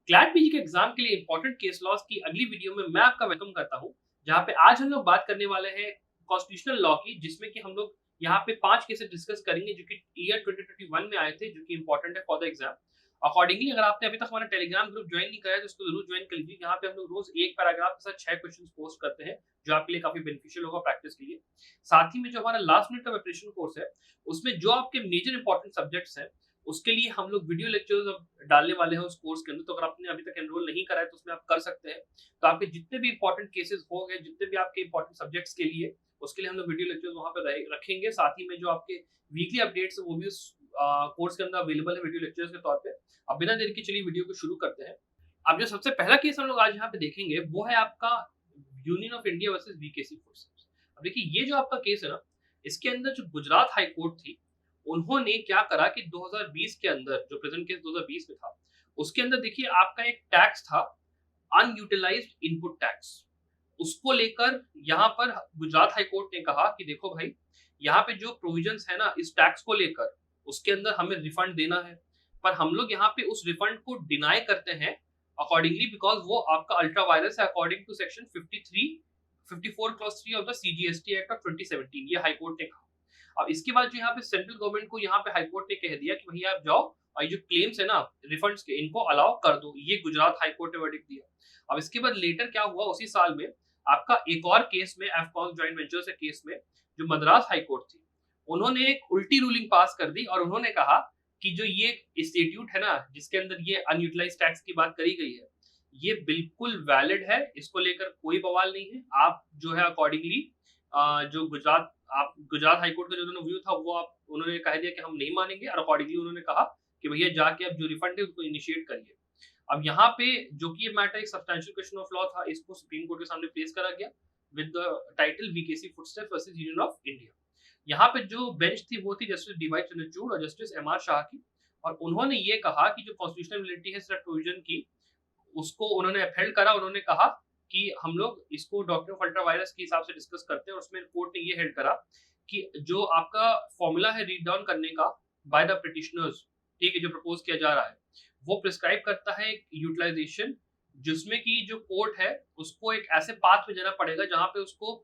CLAT PG के exam के लिए इंपॉर्टेंट केस लॉस की अगली वीडियो में मैं आपका वेलकम करता हूं, जहां पे आज हम लोग बात करने वाले हैं कॉन्स्टिट्यूशनल लॉ की, जिसमें कि हम लोग यहाँ पे 5 केसेस डिस्कस करेंगे जो कि ईयर 2021 में आए थे, जो कि इंपॉर्टेंट है फॉर द एग्जाम। अकॉर्डिंगली अगर आपने अभी तक हमारा टेलीग्राम ग्रुप ज्वाइन नहीं करा है तो उसको जरूर ज्वाइन कर लीजिए। यहाँ पे हम लोग रोज एक पैराग्राफ के साथ 6 क्वेश्चंस पोस्ट करते हैं, जो आपके लिए काफी बेनिफिशियल होगा प्रैक्टिस के लिए। साथ ही में जो हमारा लास्ट मिनट का प्रिपरेशन कोर्स है, उसमें जो आपके मेजर इंपॉर्टेंट सब्जेक्ट्स हैं उसके लिए हम लोग वीडियो लेक्चर्स अब डालने वाले हैं उस कोर्स के अंदर। तो अगर आपने अभी तक एनरोल नहीं करा है तो उसमें आप कर सकते हैं। तो आपके जितने भी इंपॉर्टेंट केसेस हो गए, जितने भी आपके इंपॉर्टेंट सब्जेक्ट्स के लिए, उसके लिए हम लोग वीडियो लेक्चर्स वहां पर रखेंगे। साथ ही में जो आपके वीकली अपडेट्स है वो भी उस कोर्स के अंदर अवेलेबल है वीडियो लेक्चर्स के तौर पे। अब बिना देर के चलिए वीडियो को शुरू करते हैं। अब जो सबसे पहला केस हम लोग आज यहाँ पे देखेंगे वो है आपका union of India versus वीकेसी forces. अब देखिए, ये जो आपका केस है ना, इसके अंदर जो गुजरात हाई कोर्ट थी, उन्होंने क्या करा कि 2020 के अंदर, जो प्रेजेंट केस 2020 में था, उसके अंदर देखिए आपका एक टैक्स था, अनयूटिलाइज्ड इनपुट टैक्स। उसको लेकर यहाँ पर गुजरात हाई कोर्ट ने कहा कि देखो भाई, यहाँ पे जो प्रोविजंस है ना इस टैक्स को लेकर, उसके अंदर हमें रिफंड देना है, पर हम लोग यहाँ पे उस रिफंड को डिनाई करते हैं अकॉर्डिंगली, बिकॉज वो आपका अल्ट्रा वायरस है according to section 54 clause 3 of the CGST act of 2017। ये हाई कोर्ट ने कहा। अब इसके बाद जो यहाँ पे सेंट्रल गवर्नमेंट को यहाँ पे हाई कोर्ट ने कह दिया कि भैया आप जाओ और ये जो क्लेम्स है ना रिफंड्स के, इनको अलाउ कर दो। ये गुजरात हाई कोर्ट ने वर्डिक्ट दिया। अब इसके बाद लेटर क्या हुआ, उसी साल में आपका एक और केस में, एफकॉन जॉइंट वेंचर्स के केस में, जो मद्रास हाई कोर्ट थी, उन्होंने एक उल्टी रूलिंग पास कर दी और उन्होंने कहा कि जो ये इंस्टीट्यूट है ना जिसके अंदर ये अनयूटिलाइज्ड टैक्स की बात करी गई है, ये बिल्कुल वैलिड है, इसको लेकर कोई बवाल नहीं है। आप जो है अकॉर्डिंगली जो गुजरात हाई कोर्ट का जो व्यू था वो आप उन्होंने कह दिया कि हम नहीं मानेंगे, और अकॉर्डिंगली उन्होंने कहा कि भैया जाके अब जो रिफंड है उसको इनिशिएट करिए। अब यहाँ पे जो कि ये मैटर एक सब्सटेंशियल क्वेश्चन ऑफ लॉ था, इसको सुप्रीम कोर्ट के सामने प्लेस करा गया with the title वीकेसी footsteps versus Union of India. यहाँ पे जो बेंच थी वो थी जस्टिस डीवाई चंद्रचूड़ और जस्टिस एमआर शाह की, और उन्होंने ये कहा कि जो कॉन्स्टिट्यूशनलिटी है सेट प्रोविजन की, उसको उन्होंने अपहेल्ड करा। उन्होंने कहा कि हम लोग इसको डॉक्टर ऑफ अल्ट्रा वायरस के हिसाब से डिस्कस करते हैं, और उसमें कोर्ट ने ये हेल्ड करा कि जो आपका फॉर्मूला है रीड डाउन करने का बाय द पिटिशनर्स, ठीक है, जो प्रपोज किया जा रहा है, वो प्रिस्क्राइब करता है एक यूटिलाइजेशन, जिसमें कि जो कोर्ट है उसको एक ऐसे पाथ में जाना पड़ेगा जहां पे उसको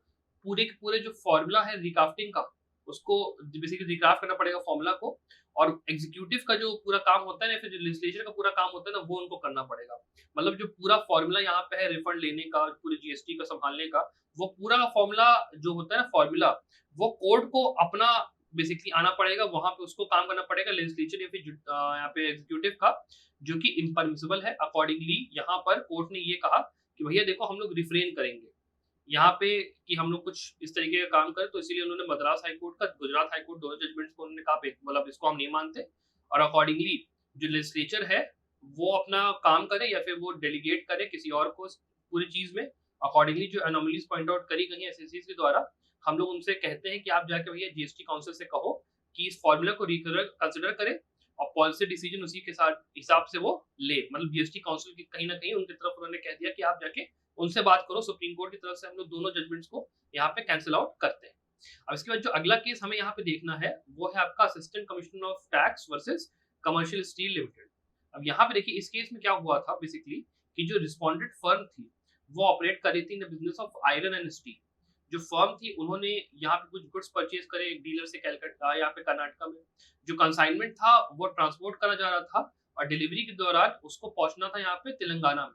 पूरे के पूरे जो फॉर्मूला है रिकाफ्टिंग का, उसको बेसिकली रिक्राफ्ट करना पड़ेगा फॉर्मूला को, और एग्जीक्यूटिव का जो पूरा काम होता है ना, फिर जो लेजिस्लेचर का पूरा काम होता है ना, वो उनको करना पड़ेगा। मतलब जो पूरा फॉर्मूला यहाँ पे है रिफंड लेने का, पूरे जीएसटी का संभालने का, वो पूरा फॉर्मूला जो होता है ना फॉर्मूला, वो कोर्ट को अपना बेसिकली आना पड़ेगा, वहां पे उसको काम करना पड़ेगा लेजिस्लेचर या फिर यहाँ पे एग्जीक्यूटिव का, जो कि इम्परमिसिबल है। अकॉर्डिंगली यहाँ पर कोर्ट ने ये कहा कि भैया देखो, हम लोग रिफ्रेन करेंगे यहाँ पे कि हम लोग कुछ इस तरीके का काम करें। तो इसीलिए उन्होंने मद्रास हाई कोर्ट का, गुजरात हाई कोर्ट, दोनों जजमेंट्स को उन्होंने कहा मतलब इसको हम नहीं मानते, और अकॉर्डिंगली जो लेजिस्लेचर है वो अपना काम करे या फिर वो डेलीगेट करे किसी और को पूरी चीज में। अकॉर्डिंगली जो एनोमलीज पॉइंट आउट करी गई हैं एसएससीज के द्वारा, हम लोग उनसे कहते हैं कि आप जाके भैया जीएसटी काउंसिल से कहो कि इस फॉर्मूला को कंसिडर करे और पॉलिसी डिसीजन उसी के साथ हिसाब से वो ले। मतलब जीएसटी काउंसिल की कहीं ना कहीं उनकी तरफ उन्होंने कह दिया कि आप जाके उनसे बात करो। सुप्रीम कोर्ट की तरफ से हम लोग दोनों जजमेंट्स को यहाँ पे कैंसिल आउट करते हैं। अब इसके बाद जो अगला केस हमें यहाँ पे देखना है वो है आपका assistant commissioner of tax versus commercial steel limited. अब यहाँ पे देखिए, इस केस में क्या हुआ था बेसिकली कि जो रिस्पॉन्डेंट फर्म थी वो ऑपरेट कर रही थी in business of iron and steel. जो फर्म थी उन्होंने यहाँ पे कुछ गुड्स परचेज करे एक डीलर से कैलकाटा, यहाँ पे कर्नाटका में। जो कंसाइनमेंट था वो ट्रांसपोर्ट करा जा रहा था, और डिलीवरी के दौरान उसको पहुंचना था यहाँ पे तेलंगाना में।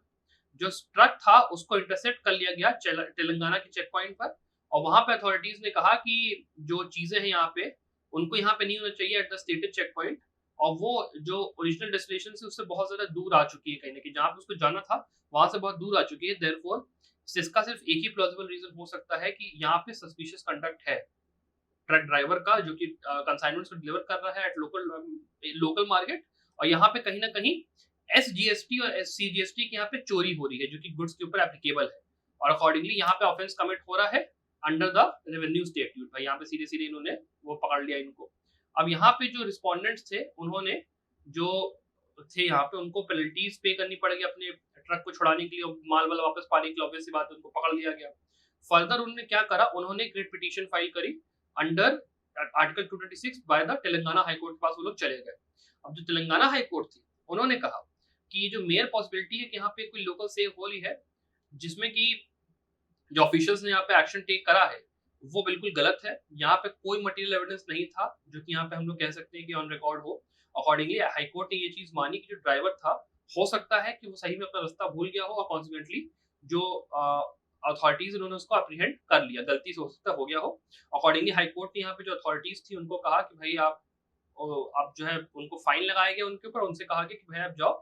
जो ट्रक था उसको इंटरसेप्ट कर लिया गया तेलंगाना के चेक पॉइंट पर, और वहां पे अथॉरिटीज ने कहा कि जो चीजें हैं यहाँ पे उनको यहाँ पे नहीं होना चाहिए at the stated check point, और वो जो ओरिजिनल डेस्टिनेशन से उससे बहुत ज्यादा दूर आ चुकी है, कहीं ना कहीं जहाँ पे उसको जाना था वहां से बहुत दूर आ चुकी है। देयरफॉर इसका सिर्फ एक ही प्लॉजिबल रीजन हो सकता है कि यहाँ पे सस्पिशियस कंडक्ट है ट्रक ड्राइवर का, जो कि कंसाइनमेंट्स को डिलीवर कर रहा है एट लोकल मार्केट, और यहाँ पे कहीं ना कहीं एसजीएसटी और एससीजीएसटी की यहाँ पे चोरी हो रही है, जो कि गुड्स के ऊपर एप्लीकेबल है, और अकॉर्डिंगली यहाँ पे ऑफेंस कमिट हो रहा है अंडर द रेवेन्यू स्टेट्यूट। भाई यहाँ पे सीधे सीधे इन्होंने वो पकड़ लिया इनको। अब यहाँ पे जो रिस्पोंडेंट्स थे उन्होंने जो थे यहाँ पे उनको पेनल्टीज पे करनी पड़ेगी अपने ट्रक को छुड़ाने के लिए, माल वाला वापस पाने के लिए। ऑब्वियस सी बात है, उनको पकड़ लिया गया। फर्दर उन्होंने क्या करा, उन्होंने ग्रेट पिटीशन फाइल करी under article 226 by the Telangana high court के पास वो लोग चले गए। अब जो तेलंगाना हाई कोर्ट थी उन्होंने कहा कि ये जो मेयर पॉसिबिलिटी है कि यहाँ पे कोई लोकल सेफ होल ही है, जिसमें कि जो ऑफिशियल्स ने यहाँ पे एक्शन टेक करा है वो बिल्कुल गलत है। यहाँ पे कोई मटेरियल एविडेंस नहीं था जो कि यहाँ पे हम लोग कह सकते हैं कि ऑन रिकॉर्ड हो। अकॉर्डिंगली हाईकोर्ट ने ये चीज मानी कि जो ड्राइवर था हो सकता है कि वो सही में अपना रास्ता भूल गया हो और कॉन्सिक्वेंटली जो अथॉरिटीज उन्होंने उसको अप्रीहेंड कर लिया, गलती से हो सकता हो गया हो। अकॉर्डिंगली हाईकोर्ट ने यहाँ पे जो अथॉरिटीज थी उनको कहा कि भाई आप जो है उनको फाइन लगाया गया उनके ऊपर, उनसे कहा गया कि भाई आप जाओ,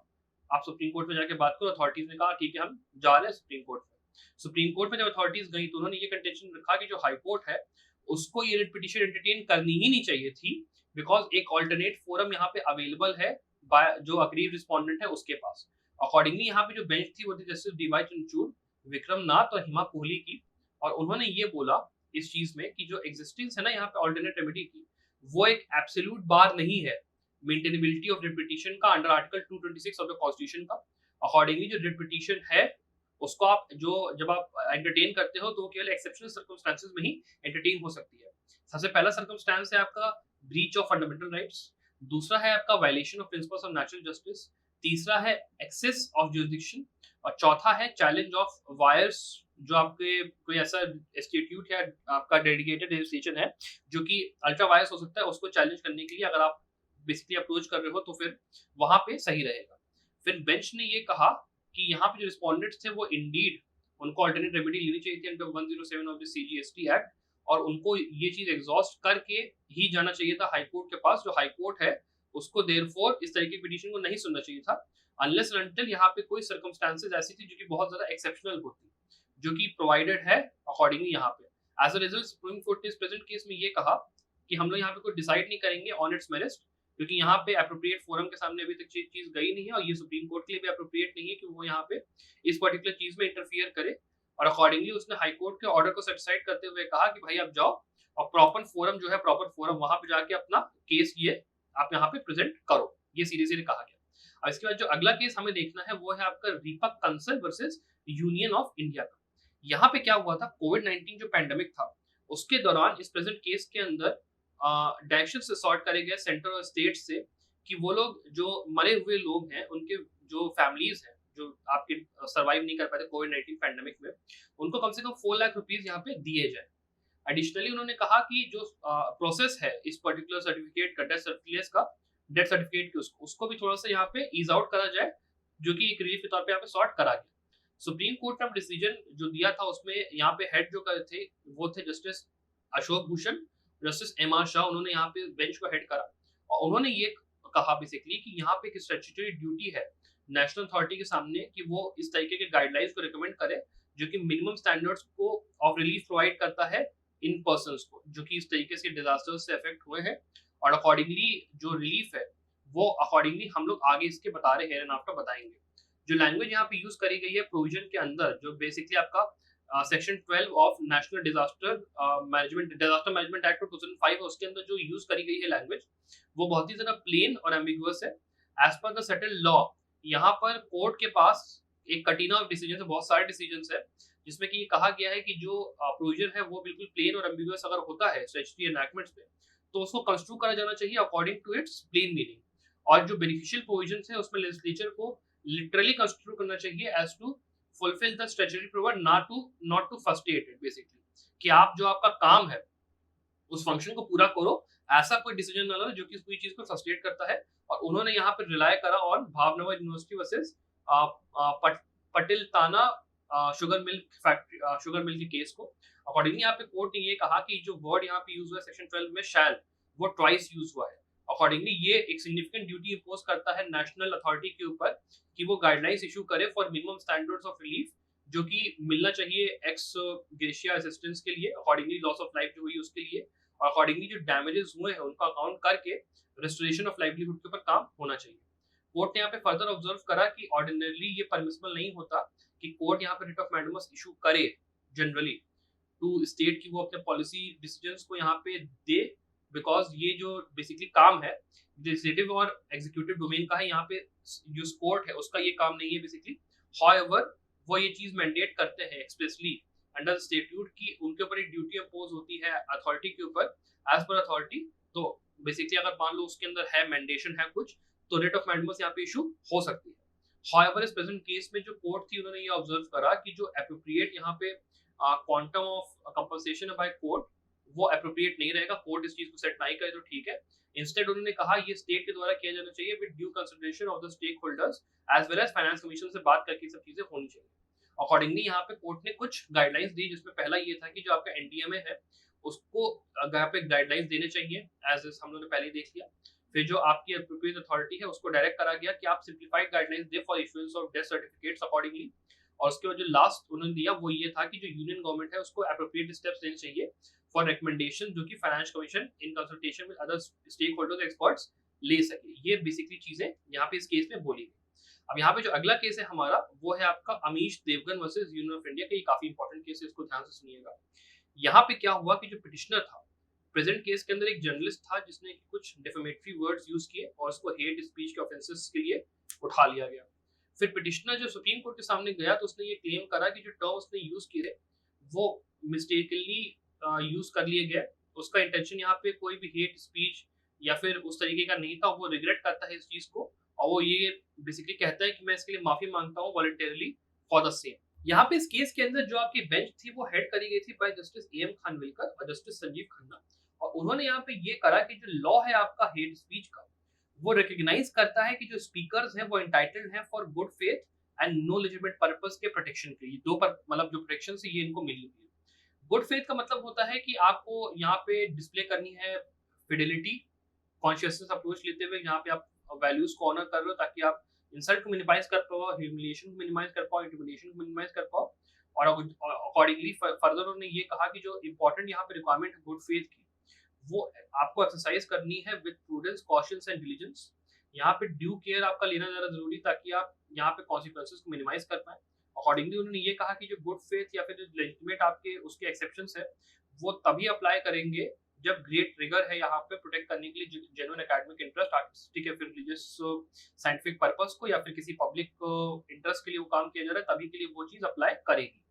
आप सुप्रीम कोर्ट में जाके बात करो। अथॉरिटीज ने कहा ठीक है हम जा रहे हैं सुप्रीम कोर्ट में। सुप्रीम कोर्ट में जब अथॉरिटीज गई तो उन्होंने ये कंटेंशन रखा कि जो हाई कोर्ट है उसको ये रिट पिटीशन एंटरटेन करनी ही नहीं चाहिए थी, बिकॉज एक ऑल्टरनेट फोरम यहाँ पे अवेलेबल है बाय जो अग्रीव रिस्पोंडेंट है उसके पास। अकॉर्डिंगली यहाँ पे जो बेंच थी वो थी जस्टिस डीवाई चंद्रचूड़, विक्रम नाथ और हिमा कोहली की, और उन्होंने ये बोला इस चीज में कि जो एग्जिस्टेंस है ना यहाँ पे ऑल्टरनेट रेमेडी की, वो एक एब्सोल्यूट बार नहीं है मेंटेनेबिलिटी ऑफ रिट पिटीशन का under article 226 of the constitution का। अकॉर्डिंगली जो रिट पिटीशन है उसको आप जो जब आप एंटरटेन करते हो तो केवल एक्सेप्शनल सर्कमस्टेंसेस में ही एंटरटेन हो सकती है। सबसे पहला सर्कमस्टेंस है आपका ब्रीच ऑफ फंडामेंटल राइट्स, दूसरा है आपका violation of principles of natural justice, तीसरा है एक्सेस ऑफ जुरिडिक्शन, और चौथा है चैलेंज ऑफ वायर्स, जो आपके कोई ऐसा इंस्टीट्यूट है आपका डेडिकेटेड रजिस्ट्रेशन है जो कि अल्ट्रा वायर्स हो सकता है, उसको चैलेंज करने के लिए अगर आप बेसिकली अप्रोच कर रहे हो तो फिर वहां पे सही रहेगा। फिर बेंच ने ये कहा कि यहाँ पे जो रिस्पोंडेंट्स थे वो इंडीड उनको अल्टरनेट रेमेडी लेनी चाहिए थी under 107 of the CGST act, और उनको ये चीज एग्जॉस्ट करके ही जाना चाहिए था हाई कोर्ट के पास। जो हाई कोर्ट है उसको देयरफॉर इस तरह की पिटीशन को नहीं सुनना चाहिए था अनलेस एंड अनटिल यहाँ पे कोई सर्कमस्टेंसेस ऐसी थी जो कि बहुत ज्यादा एक्सेप्शनल होती, जो कि प्रोवाइडेड है अकॉर्डिंगली यहाँ पे। As a result Supreme Court ने इस प्रेजेंट केस में ये कहा कि हम लोग यहाँ पे कोई डिसाइड नहीं करेंगे ऑन इट्स मेरिट्स, क्योंकि यहाँ पे अप्रोप्रिएट फोरम के सामने अभी तक चीज गई नहीं है, और ये सुप्रीम कोर्ट के लिए भी अप्रोप्रिएट नहीं है कि वो यहाँ पे इस पर्टिकुलर चीज में इंटरफियर करे। और अकॉर्डिंगली उसने हाई कोर्ट के ऑर्डर को सेटिस्फाइड करते हुए कहा कि भाई आप जाओ और प्रॉपर फोरम जो है प्रॉपर फोरम वहां पे जाके अपना केस ये आप यहाँ पे प्रेजेंट करो, ये सीधे सीधे कहा गया। और इसके बाद जो अगला केस हमें देखना है वो है आपका Deepak Kansal versus Union of India का। यहाँ पे क्या हुआ था, कोविड-19 जो पैंडेमिक था उसके दौरान इस प्रेजेंट केस के अंदर डायरेक्शन से सॉर्ट करे गए सेंटर और स्टेट से कि वो लोग जो मरे हुए लोग हैं उनके जो फैमिलीज हैं जो आपके सर्वाइव नहीं कर पाते कोविड-19 पैंडेमिक में, उनको कम से कम 4 लाख रुपीस यहाँ पे दिए जाए। एडिशनली उन्होंने कहा कि जो प्रोसेस है इस पर्टिकुलर सर्टिफिकेट का डेथ सर्टिफिकेट की उसको भी थोड़ा सा यहाँ पे ईज आउट करा जाए, जो कि एक रिलीफ के तौर पे यहाँ पे सॉर्ट करा गया। सुप्रीम कोर्ट ने डिसीजन जो दिया था उसमें यहाँ पे हेड जो थे वो थे justice Ashok Bhushan, justice MR. Shah, उन्होंने यहाँ पे बेंच को हेड करा और उन्होंने ये कहा बेसिकली कि यहाँ पे एक स्टैट्यूटरी ड्यूटी है नेशनल अथॉरिटी के सामने कि वो इस तरीके के गाइडलाइंस को रिकमेंड करे जो कि मिनिमम स्टैंडर्ड्स को ऑफ रिलीफ प्रोवाइड करता है इन पर्संस को जो कि इस तरीके से डिजास्टर्स से अफेक्ट हुए हैं। और अकॉर्डिंगली जो रिलीफ है वो अकॉर्डिंगली हम लोग आगे इसके बता रहे हैं एंड आफ्टर बताएंगे। जो लैंग्वेज यहाँ पे यूज करी गई है प्रोविजन के अंदर जो बेसिकली आपका section 12 of national disaster management act 2005 है उसके अंदर जो यूज करी गई है लैंग्वेज वो बहुत ही ज्यादा प्लेन और एम्बिगुअस है। As per the settled law यहाँ पर कोर्ट के पास एक कटीना ऑफ डिसीजन है, बहुत सारे डिसीजन है जिसमें कि ये कहा गया है कि जो प्रोविजन है वो बिल्कुल प्लेन और एम्बिगुअस अगर होता है स्टैट्यूटरी एनैक्टमेंट्स में तो उसको कंस्ट्रू करा जाना चाहिए according to its plain meaning, और जो बेनिफिशियल प्रोविजन है उसमें लेजिस्लेचर को लिटरली कंस्ट्रू करना चाहिए as to fulfil the statutory provision not to frustrate it, basically कि आप जो आपका काम है उस फंक्शन को पूरा करो, ऐसा कोई डिसीजन ना लो जो कि कोई चीज को फ्रस्ट्रेट करता है। और उन्होंने यहाँ पर रिलाय करा on Bhavnagar university versus Patel ताना शुगर मिल के केस को। अकॉर्डिंगली यहाँ पे कोर्ट ने ये कहा कि जो वर्ड यहाँ पे यूज हुआ है सेक्शन 12 में शैल वो ट्वाइस यूज हुआ है। अकॉर्डिंगली ये एक सिग्निफिकेंट ड्यूटी इंपोज करता है नेशनल अथॉरिटी के ऊपर कि वो गाइडलाइंस इशू करे for minimum standards of relief जो कि मिलना चाहिए एक्स ग्रेशिया असिस्टेंस के लिए, अकॉर्डिंगली लॉस ऑफ लाइफ जो हुई उसके लिए, और अकॉर्डिंगली जो डैमेजेस हुए हैं उनका अकाउंट करके रेस्टोरेशन ऑफ लाइवलीहुड के ऊपर काम होना चाहिए। कोर्ट ने यहाँ पे फर्दर ऑब्जर्व करा कि ऑर्डिनरली ये परमिसिबल नहीं होता कि कोर्ट यहाँ पे रिट ऑफ मैंडेमस इशू करे जनरली टू स्टेट की वो अपने पॉलिसी डिसीजंस को यहाँ पे दे, बिकॉज ये जो बेसिकली काम है लेजिस्लेटिव और एग्जीक्यूटिव डोमेन का है, यहाँ पे जो कोर्ट है उसका ये काम नहीं है बेसिकली। हाउएवर वो ये चीज मैंडेट करते हैं एक्सप्रेसली अंडर स्टेट्यूट की उनके ऊपर एक ड्यूटी इंपोज होती है अथॉरिटी के ऊपर एज पर अथॉरिटी। तो बेसिकली अगर मान लो उसके अंदर है मैंडेशन है कुछ तो रिट ऑफ मैंडेमस यहाँ पे इशू हो सकती है। हाउएवर इस प्रेजेंट केस में जो कोर्ट थी उन्होंने ये ऑब्जर्व करा कि जो एप्रोप्रिएट यहाँ पे quantum of compensation by court वो एप्रोप्रिएट नहीं रहेगा, कोर्ट इस चीज को सेट नहीं करे तो ठीक है। इंस्टेड उन्होंने कहा ये स्टेट के द्वारा किया जाना चाहिए with due consideration of the stake holders as well as finance commission से बात करके सब चीजें होनी चाहिए। अकॉर्डिंगली यहाँ पे कोर्ट ने कुछ गाइडलाइंस दी, जिसमें पहला ये था कि जो आपका एनडीएमए है उसको यहाँ पे गाइडलाइंस देने चाहिए, एज हम लोगों ने पहले देख लिया। फिर जो आपकी एप्रोप्रिएट अथॉरिटी है उसको डायरेक्ट करा गया कि आप simplified guidelines they for issuance of death certificates accordingly. और उसके बाद जो लास्ट उन्होंने दिया वो ये था कि जो यूनियन गवर्नमेंट है उसको एप्रोप्रिएट स्टेप्स लेने चाहिए फॉर रिकमेंडेशन जो कि finance commission in consultation with other stake holders experts ले सके। ये बेसिकली चीजें यहाँ पे इस केस में बोली गई। अब यहाँ पे जो अगला केस है हमारा वो है आपका Amish Devgan versus Union of India का। ये काफी इंपॉर्टेंट केस है, इसको ध्यान से सुनिएगा। यहाँ पे क्या हुआ कि जो पिटिशनर था प्रेजेंट केस के अंदर एक जर्नलिस्ट था जिसने कुछ डिफेमेटरी वर्ड्स यूज किए और उसको हेट स्पीच के ऑफेंसेस के लिए उठा लिया गया। फिर पिटिशनर जो सुप्रीम कोर्ट के सामने गया तो उसने ये क्लेम करा कि जो टर्म उसने यूज किए वो मिस्टेकली यूज कर लिए गए, उसका इंटेंशन यहाँ पे कोई भी हेट स्पीच या फिर उस तरीके का नहीं था। वो रिग्रेट करता है इस चीज को और वो ये बेसिकली कहता है कि मैं इसके लिए माफी मांगता हूँ वॉलंटरली फॉर द सेम। यहाँ पे इस केस के अंदर जो आपकी बेंच थी वो हेड करी गई थी बाय जस्टिस एम खानविलकर और जस्टिस संजीव खन्ना। और उन्होंने यहाँ पे ये करा कि जो लॉ है आपका हेट स्पीच का वो रिकॉग्नाइज करता है कि जो स्पीकर्स हैं वो एंटाइटल्ड हैं for good faith and no legitimate purpose के प्रोटेक्शन के लिए। दो पर मतलब जो प्रोटेक्शन से ये इनको मिली हुई है। गुड फेथ का मतलब होता है कि आपको यहाँ पे डिस्प्ले करनी है फिडेलिटी, कॉन्शियसनेस अप्रोच लेते हुए यहाँ पे आप वैल्यूज को ऑनर कर रहे हो ताकि आप इंसल्ट को मिनिमाइज कर पाओ, ह्यूमिलिएशन को मिनिमाइज कर पाओ, इंटिमिडेशन को मिनिमाइज कर पाओ। और अकॉर्डिंगली फर्दर उन्होंने ये कहा कि जो इंपॉर्टेंट यहाँ पे रिक्वायरमेंट है गुड फेथ की वो आपको एक्सरसाइज करनी है with prudence, cautions and diligence. यहाँ पे ड्यू केयर आपका लेना ज्यादा जरूरी ताकि आप यहाँ पे कॉन्सिक्वेंसेस को मिनिमाइज कर पाए। अकॉर्डिंगली उन्होंने ये कहा कि जो गुड फेथ या फिर जो लेजिटिमेट आपके उसके एक्सेप्शंस है वो तभी अप्लाई करेंगे जब ग्रेट ट्रिगर है यहाँ पे प्रोटेक्ट करने के लिए जेन्युइन एकेडमिक इंटरेस्ट, आर्टिस्टिक या फिर रिलीजियस साइंटिफिक पर्पस को या फिर किसी पब्लिक इंटरेस्ट के लिए वो काम किया जा रहा है, तभी के लिए वो चीज अप्लाई करेगी।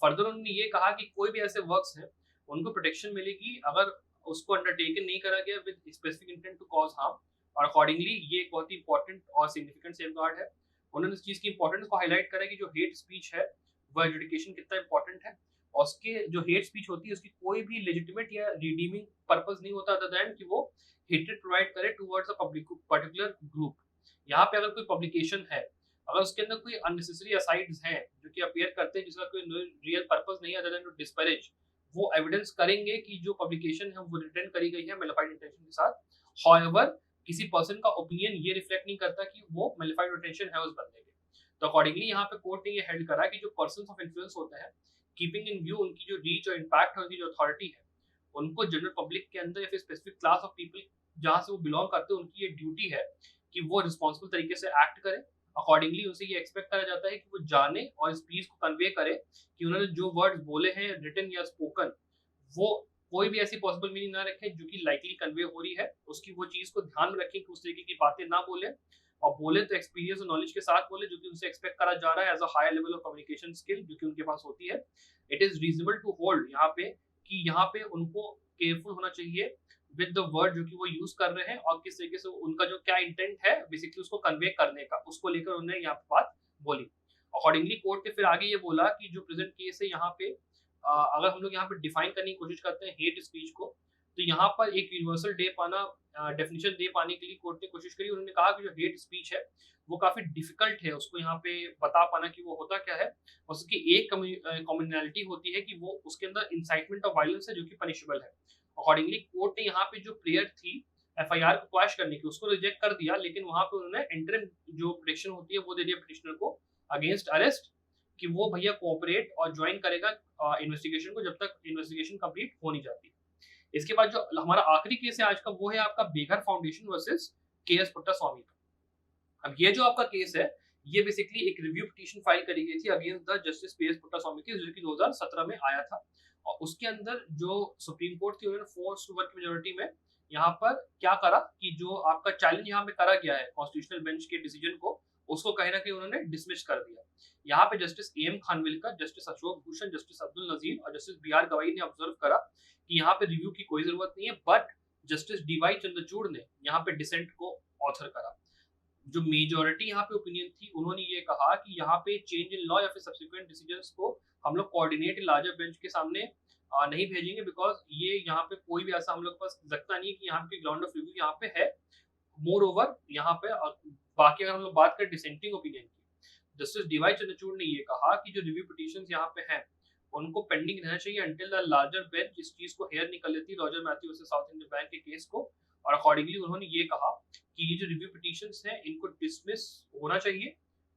फर्दर उन्होंने ये कहा कि कोई भी ऐसे वर्क्स हैं उनको प्रोटेक्शन मिलेगी अगर उसको अंडरटेकन नहीं करा गया with specific intent to cause harm. और अकॉर्डिंगली ये एक बहुत ही इंपॉर्टेंट और सिग्निफिकेंट सेफगार्ड है। उन्होंने इस चीज की इंपॉर्टेंस को हाईलाइट करा कि जो हेट स्पीच है वह एजुकेशन कितना इंपॉर्टेंट है और उसके जो हेट स्पीच होती है उसकी कोई भी लेजिटिमेट या रिडीमिंग पर्पस नहीं होता अदर देन कि वो हेट्रेड प्रोवाइड करे towards a public particular group. यहाँ पे अगर कोई पब्लिकेशन है अगर उसके अंदर कोई अननेसेसरी असाइड्स हैं जो कि अपीयर करते हैं जिसका कोई रियल पर्पस नहीं है अदर देन टू डिस्पैरेज, वो एविडेंस करेंगे कि जो पब्लिकेशन है वो रिटर्न करी गई है मेलिफाइड इंटेंशन के साथ। हाउएवर किसी पर्सन का ओपिनियन ये रिफ्लेक्ट नहीं करता कि वो मेलिफाइड इंटेंशन है उस बंदे के। तो अकॉर्डिंगली यहाँ पे कोर्ट ने ये हेल्ड करा कि जो पर्सन्स ऑफ इन्फ्लुएंस होते हैं कीपिंग इन व्यू उनकी जो रीच और इम्पैक्ट है उनकी जो अथॉरिटी है उनको जनरल पब्लिक के अंदर या फिर स्पेसिफिक क्लास ऑफ पीपल जहाँ से वो बिलोंग करते हैं उनकी ये ड्यूटी है कि वो रिस्पॉन्सिबल तरीके से एक्ट करें। अकॉर्डिंगली उनसे ये एक्सपेक्ट करा जाता है कि वो जाने और इस पीस को कन्वे करे कि उन्होंने जो वर्ड्स बोले हैं रिटन या स्पोकन वो कोई भी ऐसी पॉसिबल मीनिंग ना रखे जो कि लाइकली कन्वे हो रही है, उसकी वो चीज को ध्यान में रखें कि उस तरीके की बातें ना बोले और बोले तो एक्सपीरियंस और नॉलेज के साथ बोले जो कि उनसे एक्सपेक्ट करा जा रहा है as a higher level of communication skill जो कि उनके पास होती है। It is reasonable to hold यहाँ पे कि यहाँ पे उनको केयरफुल होना चाहिए विद द वर्ड जो कि वो यूज कर रहे हैं और किस तरीके से उनका जो क्या इंटेंट है बेसिकली उसको कन्वे करने का, उसको लेकर उन्होंने यहाँ पे बात बोली। अकॉर्डिंगली कोर्ट ने फिर आगे ये बोला कि जो प्रेजेंट केस है यहाँ पे अगर हम लोग यहाँ पे डिफाइन करने की कोशिश करते हैं हेट स्पीच को तो यहाँ पर एक यूनिवर्सल डे पाना डेफिनेशन दे पाने के लिए कोर्ट ने कोशिश करी। उन्होंने कहा कि जो हेट स्पीच है वो काफी डिफिकल्ट है उसको यहाँ पे बता पाना कि वो होता क्या है। उसकी एक कॉमनैलिटी होती है कि वो उसके अंदर इंसाइटमेंट ऑफ वायलेंस है जो कि पनिशेबल है। अकॉर्डिंगली कोर्ट ने यहाँ पे जो प्रेयर थी एफआईआर को क्वैश करने की उसको रिजेक्ट कर दिया, लेकिन वहां पे उन्होंने इंटरिम जो प्रोटेक्शन होती है वो दे दिया पिटिशनर को अगेंस्ट अरेस्ट कि वो भैया कोऑपरेट और ज्वाइन करेगा इन्वेस्टिगेशन को जब तक इन्वेस्टिगेशन कंप्लीट हो नहीं जाती। इसके बाद जो हमारा आखिरी केस है आज का वो है आपका बेघर फाउंडेशन वर्सेस केएस पुट्टास्वामी का। अब ये जो आपका केस है ये बेसिकली एक रिव्यू पिटीशन फाइल करी गई थी against the justice KS Puttaswamy के जो कि 2017 में आया था और उसके अंदर जो सुप्रीम कोर्ट थी उन्होंने 4-1 की मेजोरिटी में यहाँ पर क्या करा कि जो आपका चैलेंज यहाँ पे करा गया है कॉन्स्टिट्यूशनल बेंच के डिसीजन को उसको कहीं ना कहीं उन्होंने डिसमिस कर दिया। यहाँ पे justice M Khanwilkar, justice Ashok Bhushan, justice Abdul Nazeer और जस्टिस बीआर गवाई ने ऑब्जर्व करा कि यहाँ पे रिव्यू की कोई जरूरत नहीं है, बट जस्टिस डीवाई चंद्रचूड़ ने यहाँ पे डिसेंट को ऑथर करा। जो मेजॉरिटी यहाँ पे ओपिनियन थी, उन्होंने ये कहा कि यहाँ पे चेंज इन लॉ या फिर सब्सिक्वेंट डिसीजंस को हम लोग कोऑर्डिनेट लार्जर बेंच के सामने नहीं भेजेंगे, बिकॉज ये यहाँ पे कोई भी ऐसा हम लोग के पास लगता नहीं है कि यहाँ पे ग्राउंड ऑफ रिव्यू यहाँ पे है। मोर ओवर यहाँ पे बाकी अगर हम लोग बात करें डिसेंटिंग ओपिनियन की, जस्टिस डीवाई चंद्रचूड़ ने ये कहा कि जो रिव्यू पिटीशंस यहाँ पे हैं उनको पेंडिंग रहना चाहिए अंटिल द लार्जर बेंच इस चीज को हेयर निकल लेती है Roger Matthew versus south Indian bank के केस को। और अकॉर्डिंगली उन्होंने ये कहा कि ये जो रिव्यू पिटीशंस हैं इनको डिसमिस होना चाहिए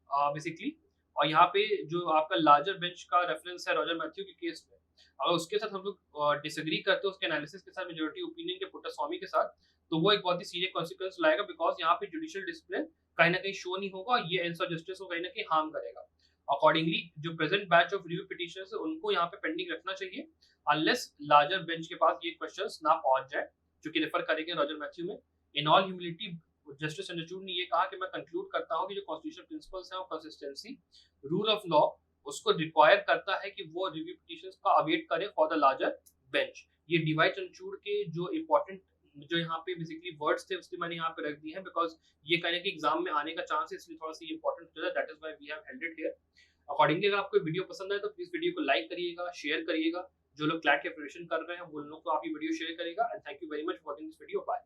बेसिकली। और यहाँ पे जो आपका लार्जर बेंच का रेफरेंस है रॉजर मैथ्यू के केस में, अगर उसके साथ हम लोग डिसएग्री करते हैं उसके एनालिसिस के साथ, मेजॉरिटी ओपिनियन के पुट्टास्वामी के साथ, तो वो एक बहुत ही सीरियस कॉन्सिक्वेंस लाएगा, बिकॉज यहाँ पे जुडिशियल डिसिप्लिन कहीं ना कहीं शो नहीं होगा, ये एंसर जस्टिस को कहीं ना कहीं हार्म करेगा। अकॉर्डिंगली जो present batch of review petitions है उनको यहाँ पे पेंडिंग रखना चाहिए अनलेस लार्जर बेंच के पास ये क्वेश्चंस ना पहुंच जाए, जो कि रेफर करेंगे रॉजर मैथ्यू में। In all humility justice Chandrachud ने ये कहा कि मैं कंक्लूड करता हूँ कि जो कॉन्स्टिट्यूशनल प्रिंसिपल्स हैं और कंसिस्टेंसी रूल ऑफ लॉ उसको रिक्वायर करता है कि वो रिव्यू पिटीशंस का अवेट करे फॉर द लार्जर बेंच। ये डीवाई चंद्रचूड़ के जो इंपॉर्टेंट जो यहाँ पे बेसिकली वर्ड्स थे उसके मैंने यहाँ पे रख दिए हैं, बिकॉज ये कहने के एग्जाम में आने का चांस है, इसलिए थोड़ा सा इंपॉर्टेंट हो जाता है, that is why we have held it here. Accordingly अगर आपको वीडियो पसंद आए तो प्लीज वीडियो को लाइक करिएगा, शेयर करिएगा, जो लोग क्लैट के प्रिपरेशन कर रहे हैं वो लोग को आप ये वीडियो शेयर करेगा। And thank you very much for watching this video. Bye.